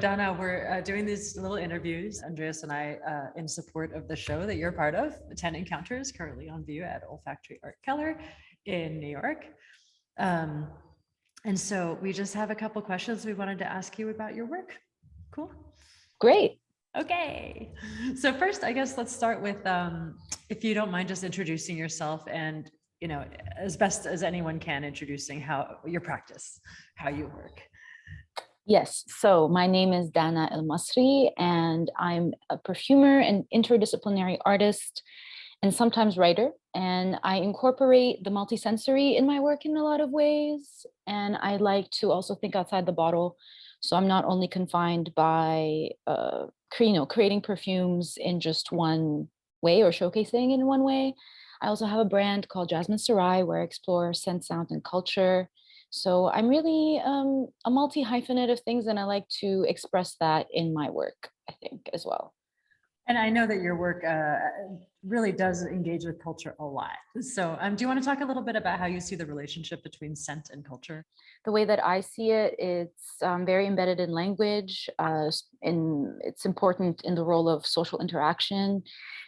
Donna, we're doing these little interviews, Andreas and I, in support of the show that you're part of, 10 Encounters, currently on view at Olfactory Art Keller in New York. And so we just have a couple questions we wanted to ask you about your work. Cool. Great. Okay. So first, I guess let's start with, if you don't mind just introducing yourself and, you know, as best as anyone can, introducing how your practice, how you work. Yes, so my name is Dana El Masri, and I'm a perfumer and interdisciplinary artist and sometimes writer. And I incorporate the multisensory in my work in a lot of ways. And I like to also think outside the bottle. So I'm not only confined by creating perfumes in just one way or showcasing in one way. I also have a brand called Jazmin Saraï where I explore scent, sound, and culture. So I'm really a multi-hyphenate of things, and I like to express that in my work, I think, as well. And I know that your work really does engage with culture a lot. So do you want to talk a little bit about how you see the relationship between scent and culture? The way that I see it, it's very embedded in language. It's important in the role of social interaction.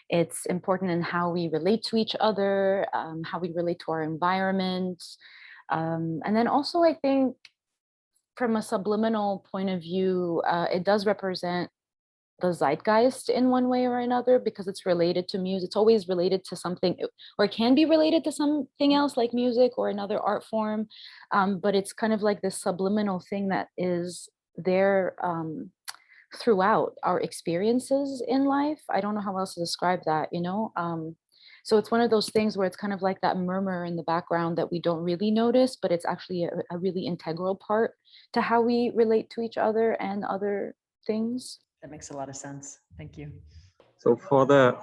It's important in how we relate to each other, how we relate to our environment. And then also, I think from a subliminal point of view, it does represent the zeitgeist in one way or another because it's related to music. It's always related to something, or it can be related to something else like music or another art form. But it's kind of like this subliminal thing that is there throughout our experiences in life. I don't know how else to describe that, you know? So it's one of those things where it's kind of like that murmur in the background that we don't really notice, but it's actually a really integral part to how we relate to each other and other things. That makes a lot of sense. Thank you. So for the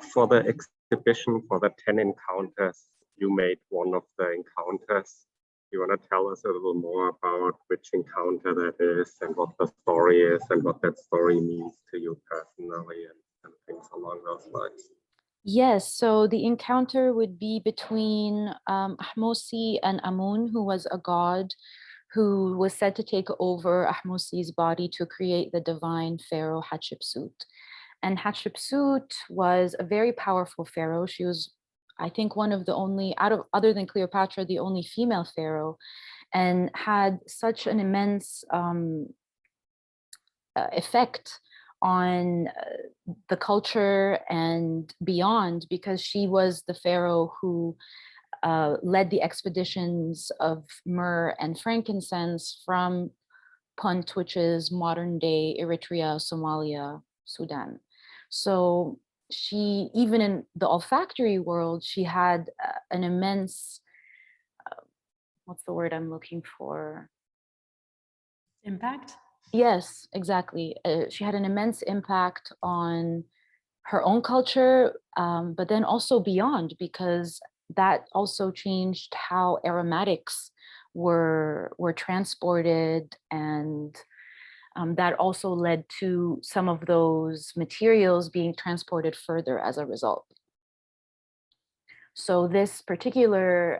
exhibition, for the 10 encounters, you made one of the encounters. You want to tell us a little more about which encounter that is and what the story is and what that story means to you personally and things along those lines? Yes, so the encounter would be between Ahmosi and Amun, who was a god who was said to take over Ahmosi's body to create the divine pharaoh Hatshepsut. And Hatshepsut was a very powerful pharaoh. She was, I think, one of the only, other than Cleopatra, the only female pharaoh, and had such an immense effect on the culture and beyond, because she was the pharaoh who led the expeditions of myrrh and frankincense from Punt, which is modern day Eritrea, Somalia, Sudan. So she, even in the olfactory world, she had an immense, what's the word I'm looking for? Impact? Yes, exactly. She had an immense impact on her own culture, but then also beyond, because that also changed how aromatics were transported, and that also led to some of those materials being transported further as a result. So this particular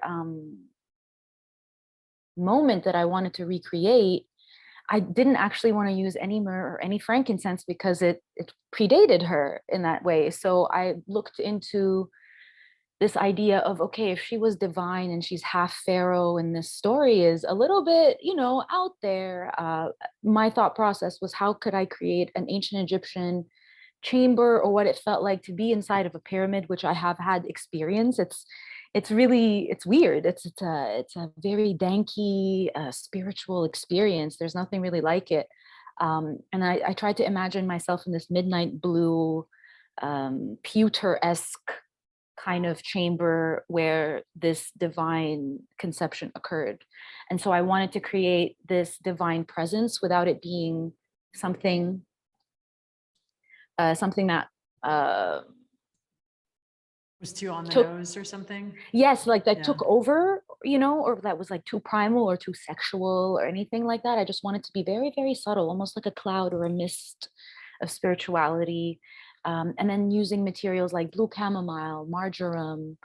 moment that I wanted to recreate, I didn't actually want to use any myrrh or any frankincense because it predated her in that way. So I looked into this idea of, okay, if she was divine and she's half pharaoh and this story is a little bit, you know, out there, my thought process was, how could I create an ancient Egyptian chamber, or what it felt like to be inside of a pyramid, which I have had experience. It's weird. It's a very danky spiritual experience. There's nothing really like it. And I tried to imagine myself in this midnight blue, pewter-esque kind of chamber where this divine conception occurred. And so I wanted to create this divine presence without it being something that was too on the nose or something. Yes, like that took over, you know, or that was like too primal or too sexual or anything like that. I just wanted to be very, very subtle, almost like a cloud or a mist of spirituality. And then using materials like blue chamomile, marjoram,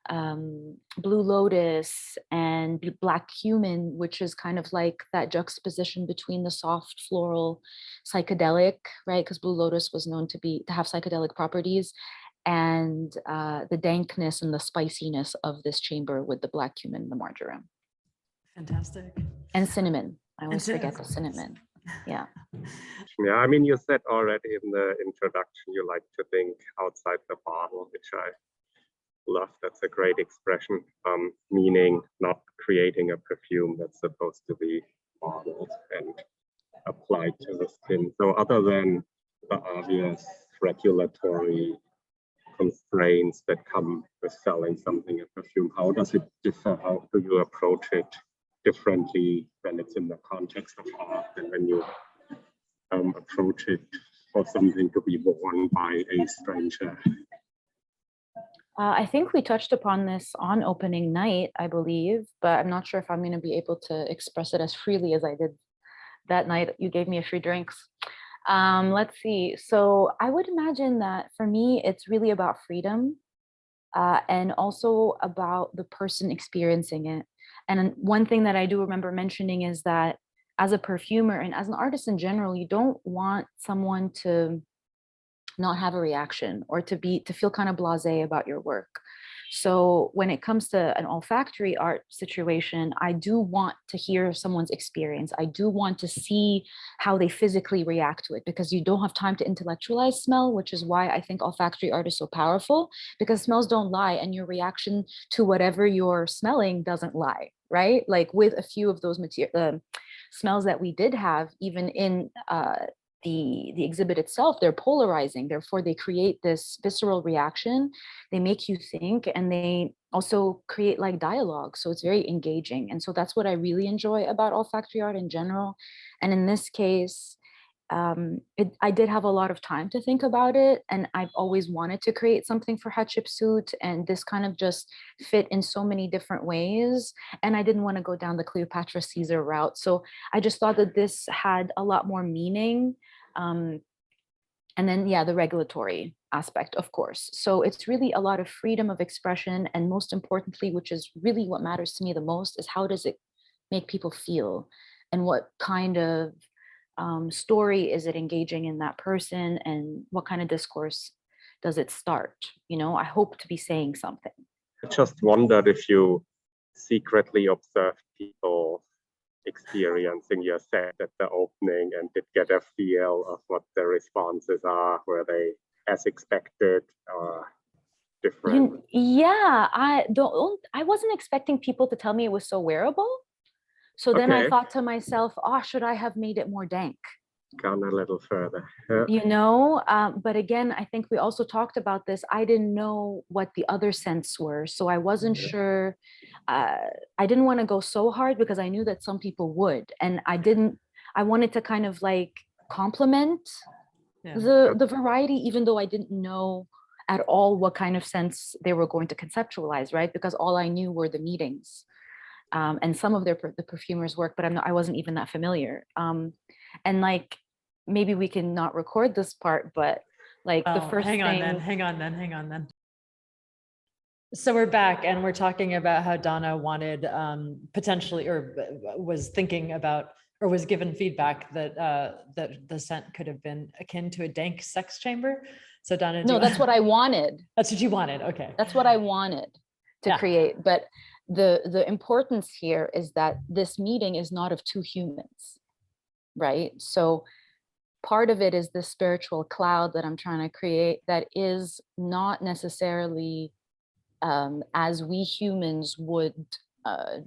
blue lotus and black cumin, which is kind of like that juxtaposition between the soft floral psychedelic, right? Because blue lotus was known to have psychedelic properties, and the dankness and the spiciness of this chamber with the black cumin and the marjoram. Fantastic. And cinnamon. I always forget the cinnamon. Yeah. Yeah, I mean, you said already in the introduction, you like to think outside the bottle, which I love. That's a great expression, meaning not creating a perfume that's supposed to be bottled and applied to the skin. So other than the obvious regulatory constraints that come with selling something a perfume, how does it differ? How do you approach it differently when it's in the context of art and when you approach it for something to be worn by a stranger? I think we touched upon this on opening night, I believe, but I'm not sure if I'm going to be able to express it as freely as I did that night. You gave me a free drinks. Let's see. So I would imagine that for me, it's really about freedom and also about the person experiencing it. And one thing that I do remember mentioning is that as a perfumer and as an artist in general, you don't want someone to not have a reaction or to feel kind of blasé about your work. So when it comes to an olfactory art situation, I do want to hear someone's experience. I do want to see how they physically react to it, because you don't have time to intellectualize smell, which is why I think olfactory art is so powerful, because smells don't lie and your reaction to whatever you're smelling doesn't lie, right? Like with a few of those smells that we did have, even in the exhibit itself, they're polarizing. Therefore, they create this visceral reaction. They make you think, and they also create like dialogue. So it's very engaging. And so that's what I really enjoy about olfactory art in general. And in this case, I did have a lot of time to think about it, and I've always wanted to create something for Hatshepsut, and this kind of just fit in so many different ways, and I didn't want to go down the Cleopatra Caesar route, so I just thought that this had a lot more meaning. And then, yeah, the regulatory aspect, of course. So it's really a lot of freedom of expression, and most importantly, which is really what matters to me the most, is how does it make people feel, and what kind of story is it engaging in that person, and what kind of discourse does it start? You know, I hope to be saying something. I just wondered if you secretly observed people experiencing your set at the opening and did get a feel of what the responses are. Were they as expected or different? Yeah, I wasn't expecting people to tell me it was so wearable. So then I thought to myself, oh, should I have made it more dank? Gone a little further. Yeah. You know, but again, I think we also talked about this. I didn't know what the other scents were. So I wasn't sure. I didn't want to go so hard because I knew that some people would. And I wanted to kind of like complement the variety, even though I didn't know at all what kind of scents they were going to conceptualize, right? Because all I knew were the meetings. And some of the perfumers' work, but I wasn't even that familiar. And like, maybe we can not record this part, but like the first hang on then. So we're back and we're talking about how Donna wanted potentially, or was thinking about, or was given feedback that that the scent could have been akin to a dank sex chamber. So Donna, no, that's what I wanted. That's what you wanted. Okay. That's what I wanted to create. But the importance here is that this meeting is not of two humans, right? So part of it is the spiritual cloud that I'm trying to create that is not necessarily as we humans would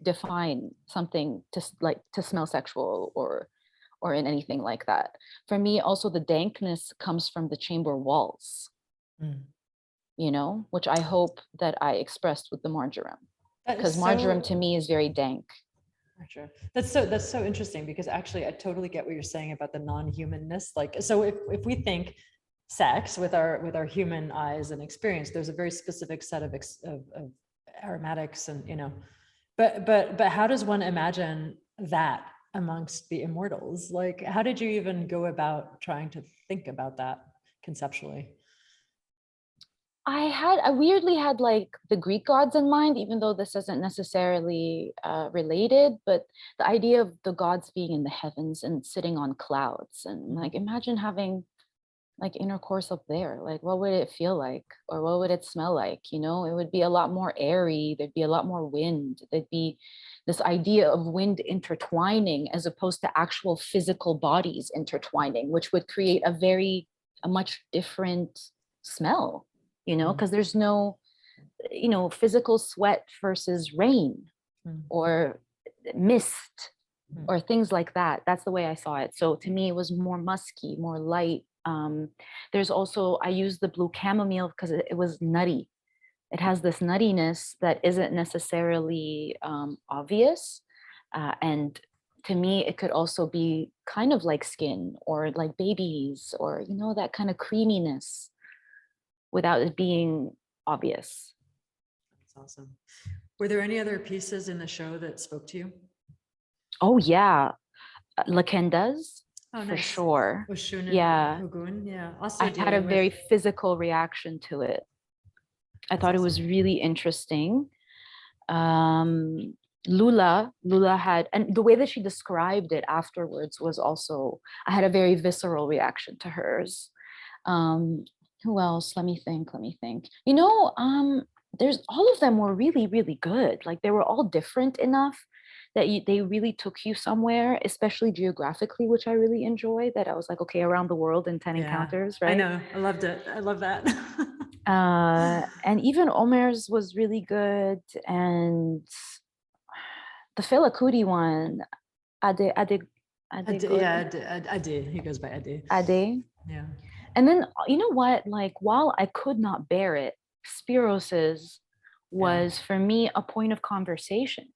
define something to smell sexual or in anything like that. For me, also the dankness comes from the chamber walls, you know, which I hope that I expressed with the marjoram. Because marjoram to me is very dank. Sure. That's so interesting, because actually I totally get what you're saying about the non-humanness. Like, so if we think sex with our human eyes and experience, there's a very specific set of aromatics, and you know, but how does one imagine that amongst the immortals? Like, how did you even go about trying to think about that conceptually? I weirdly had like the Greek gods in mind, even though this isn't necessarily related, but the idea of the gods being in the heavens and sitting on clouds, and like imagine having like intercourse up there. Like what would it feel like, or what would it smell like? You know, it would be a lot more airy, there'd be a lot more wind, there'd be this idea of wind intertwining as opposed to actual physical bodies intertwining, which would create a much different smell, you know, because there's no, you know, physical sweat versus rain or mist or things like that. That's the way I saw it. So to me, it was more musky, more light. There's also, I used the blue chamomile because it was nutty. It has this nuttiness that isn't necessarily obvious. And to me, it could also be kind of like skin or like babies or, you know, that kind of creaminess without it being obvious. That's awesome. Were there any other pieces in the show that spoke to you? Oh yeah, Lakendas, Oh, for nice. sure. Oshun and Yeah, Ogun, yeah. Also I had a dealing very with, physical reaction to it. I that's thought it awesome. was really interesting. Lula had, and the way that she described it afterwards was also, I had a very visceral reaction to hers. Who else? Let me think. You know, there's all of them were really, really good. Like they were all different enough that they really took you somewhere, especially geographically, which I really enjoy. That I was like, okay, around the world in 10 encounters, right? I know, I loved it. I love that. And even Omer's was really good, and the Fela Kuti one, Ade. He goes by Ade. Ade. Yeah. And then you know what? Like while I could not bear it, Spiros's was for me a point of conversation,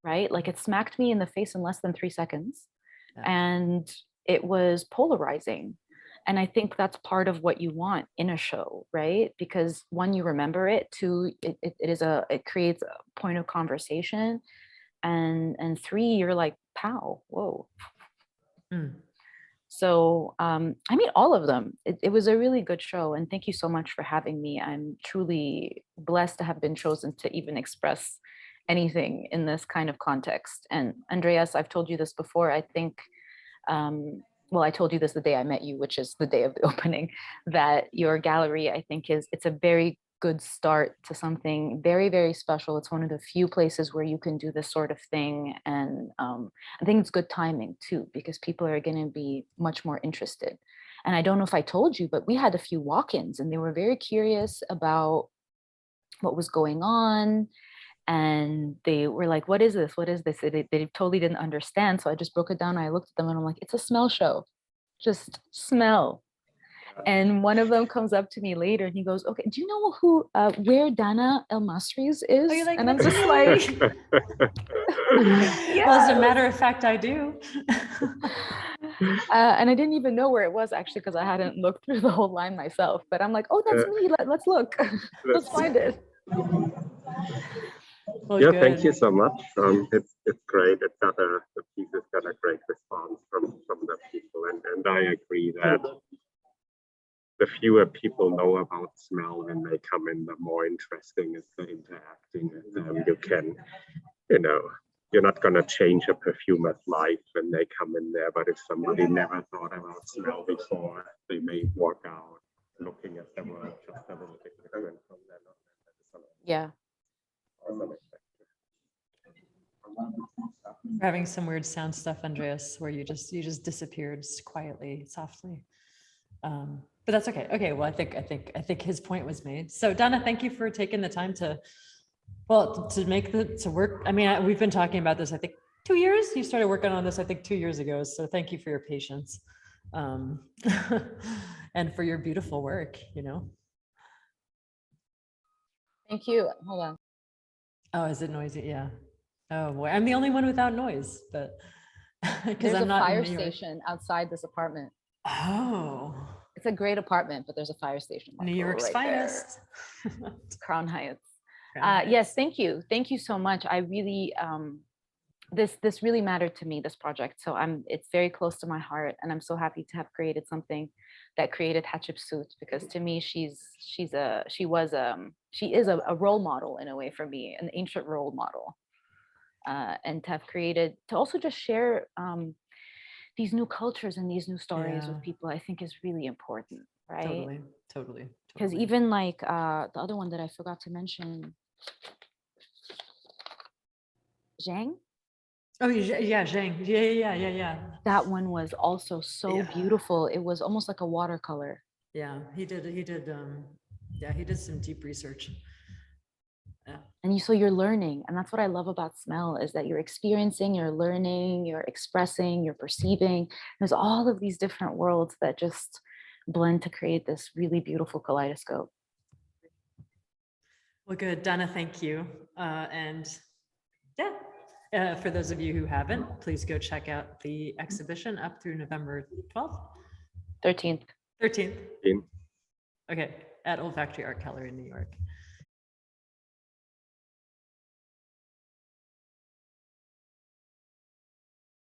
right? Like it smacked me in the face in less than 3 seconds, and it was polarizing. And I think that's part of what you want in a show, right? Because one, you remember it. Two, it creates a point of conversation, and three, you're like, pow, whoa. So I mean, all of them. It was a really good show, and thank you so much for having me. I'm truly blessed to have been chosen to even express anything in this kind of context. And Andreas, I've told you this before. I think, well, I told you this the day I met you, which is the day of the opening, that your gallery, I think, it's a very good start to something very, very special. It's one of the few places where you can do this sort of thing. And I think it's good timing too, because people are going to be much more interested. And I don't know if I told you, but we had a few walk-ins and they were very curious about what was going on. And they were like, what is this? What is this? They totally didn't understand. So I just broke it down. And I looked at them and I'm like, it's a smell show. Just smell. And one of them comes up to me later and he goes, okay, do you know who, where Dana El Masri's is? Oh, you're like, and I'm just like, yeah. Well, as a matter of fact, I do. And I didn't even know where it was actually, because I hadn't looked through the whole line myself, but I'm like, oh, that's me. Let's look. Let's find it. Well, yeah, good. thank you so much. It's great. The piece has got a great response from the people, and I agree that the fewer people know about smell when they come in, the more interesting is the interacting. You can, you know, you're not going to change a perfumer's life when they come in there, but if somebody never thought about smell before, they may walk out looking at the world just a little bit different from that. Yeah. We're having some weird sound stuff, Andreas, where you just disappeared quietly, softly. But that's okay. Okay, well, I think his point was made. So Donna, thank you for taking the time to work. I mean, we've been talking about this, I think 2 years. You started working on this, I think 2 years ago. So thank you for your patience, and for your beautiful work, you know. Thank you. Hold on. Oh, is it noisy? Yeah. Oh boy, I'm the only one without noise, but because I'm not a fire in New York. station outside this apartment. Oh. It's a great apartment, but there's a fire station. New York's finest. Crown Heights. Yes, thank you. Thank you so much. I really, this really mattered to me, this project. So it's very close to my heart, and I'm so happy to have created something that created Hatshepsut, because to me she is a role model in a way for me, an ancient role model, and to have created, to also just share these new cultures and these new stories with people, I think is really important, right? Totally. Because even like the other one that I forgot to mention, Zhang. Oh yeah, Zhang. Yeah. That one was also so beautiful. It was almost like a watercolor. Yeah, he did some deep research. Yeah. And so you're learning, and that's what I love about smell, is that you're experiencing, you're learning, you're expressing, you're perceiving. There's all of these different worlds that just blend to create this really beautiful kaleidoscope. Well, good, Donna, thank you. And yeah, for those of you who haven't, please go check out the exhibition up through November 12th? 13th. 13th. Okay, at Olfactory Art Keller in New York.